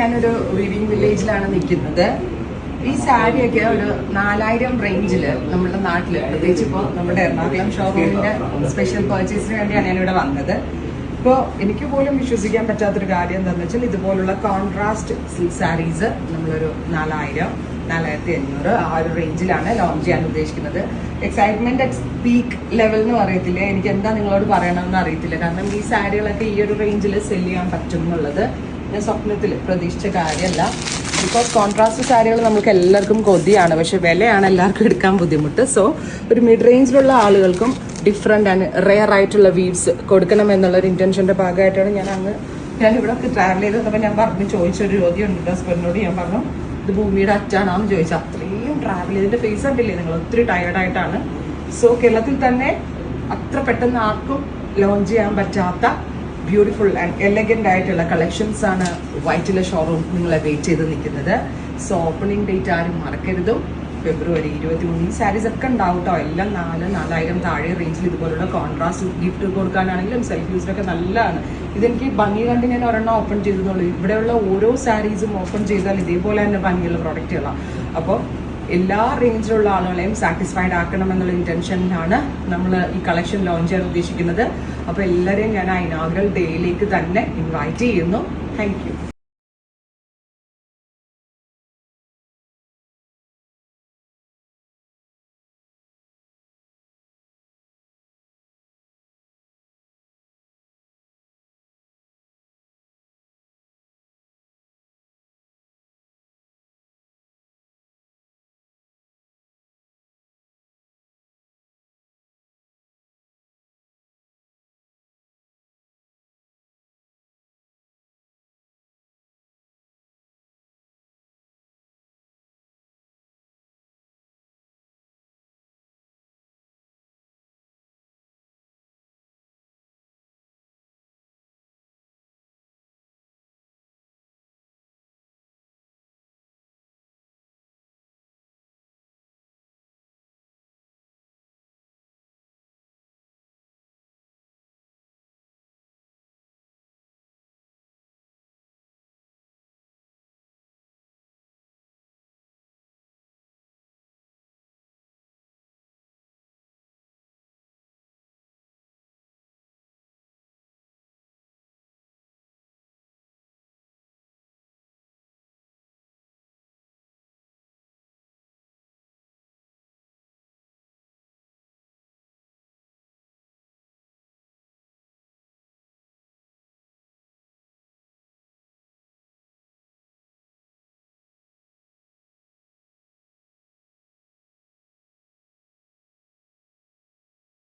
ഞാനൊരു വീവിംഗ് വില്ലേജിലാണ് നിൽക്കുന്നത്. ഈ സാരിയൊക്കെ ഒരു 4000 റേഞ്ചിൽ നമ്മുടെ നാട്ടിൽ, പ്രത്യേകിച്ച് ഇപ്പോൾ നമ്മുടെ എറണാകുളം ഷോറൂമിന്റെ സ്പെഷ്യൽ പർച്ചേസിന് വേണ്ടിയാണ് ഞാനിവിടെ വന്നത്. ഇപ്പോൾ എനിക്ക് പോലും വിശ്വസിക്കാൻ പറ്റാത്തൊരു കാര്യം എന്താണെന്ന് വെച്ചാൽ, ഇതുപോലുള്ള കോൺട്രാസ്റ്റ് സിൽക്ക് സാരീസ് നമ്മളൊരു 4000-4500 ആ ഒരു റേഞ്ചിലാണ് ലോഞ്ച് ചെയ്യാൻ ഉദ്ദേശിക്കുന്നത്. എക്സൈറ്റ്മെന്റ് അറ്റ് പീക്ക് ലെവൽ എന്ന് പറയത്തില്ലേ, എനിക്ക് എന്താ നിങ്ങളോട് പറയണമെന്ന് അറിയത്തില്ല. കാരണം ഈ സാരികളൊക്കെ ഈ ഒരു റേഞ്ചിൽ സെല് ചെയ്യാൻ പറ്റും എന്നുള്ളത് ഞാൻ സ്വപ്നത്തിൽ പ്രതീക്ഷിച്ച കാര്യമല്ല. ബിക്കോസ് കോൺട്രാസ്റ്റ് സാരികൾ നമുക്ക് എല്ലാവർക്കും കൊതിയാണ്, പക്ഷെ വിലയാണ് എല്ലാവർക്കും എടുക്കാൻ ബുദ്ധിമുട്ട്. സോ ഒരു മിഡ് റേഞ്ചിലുള്ള ആളുകൾക്കും ഡിഫറെൻ്റ് ആൻഡ് റെയർ ആയിട്ടുള്ള വീവ്സ് കൊടുക്കണം എന്നുള്ളൊരു ഇൻറ്റൻഷൻ്റെ ഭാഗമായിട്ടാണ് ഞാൻ ഇവിടെ ട്രാവൽ ചെയ്തത്. അപ്പോൾ ഞാൻ ചോദിച്ചൊരു ചോദ്യം ഉണ്ട് ഹസ്ബൻഡിനോട്. ഞാൻ പറഞ്ഞു, ഇത് ഭൂമിയുടെ അറ്റാണോന്ന് ചോദിച്ചു. അത്രയും ട്രാവൽ ചെയ്തിട്ട് ഫേസ് കണ്ടില്ലേ നിങ്ങൾ, ഒത്തിരി ടയേർഡായിട്ടാണ്. സോ കേരളത്തിൽ തന്നെ അത്ര പെട്ടെന്ന് ആർക്കും ലോഞ്ച് ചെയ്യാൻ പറ്റാത്ത ബ്യൂട്ടിഫുൾ ആൻഡ് എലഗന്റ് ആയിട്ടുള്ള കളക്ഷൻസ് ആണ് വൈറ്റില ഷോറൂം നിങ്ങളെ വെയിറ്റ് ചെയ്ത് നിൽക്കുന്നത്. സോ ഓപ്പണിംഗ് ഡേറ്റ് ആരും മറക്കരുതും, ഫെബ്രുവരി 23. ഈ സാരീസ് ഒക്കെ ഉണ്ടാവും കേട്ടോ. എല്ലാം 4000 താഴെ റേഞ്ചിൽ ഇതുപോലുള്ള കോൺട്രാസ്റ്റ് ഗിഫ്റ്റ് കൊടുക്കാനാണെങ്കിലും സെൽഫ് യൂസിനൊക്കെ നല്ലതാണ്. ഇതെനിക്ക് ഭംഗി കണ്ട് ഞാൻ ഒരെണ്ണം ഓപ്പൺ ചെയ്തതുള്ളൂ. ഇവിടെയുള്ള ഓരോ സാരീസും ഓപ്പൺ ചെയ്താൽ ഇതേപോലെ തന്നെ ഭംഗിയുള്ള പ്രോഡക്റ്റുകളാണ്. അപ്പോൾ എല്ലാ റേഞ്ചിലുള്ള ആളുകളെയും സാറ്റിസ്ഫൈഡ് ആക്കണം എന്നുള്ള ഇന്റൻഷനിലാണ് നമ്മൾ ഈ കളക്ഷൻ ലോഞ്ച് ചെയ്യാൻ ഉദ്ദേശിക്കുന്നത്. അപ്പോൾ എല്ലാവരെയും ഞാൻ ആ ഇനാഗറൽ ഡേയിലേക്ക് തന്നെ ഇൻവൈറ്റ് ചെയ്യുന്നു. Thank you.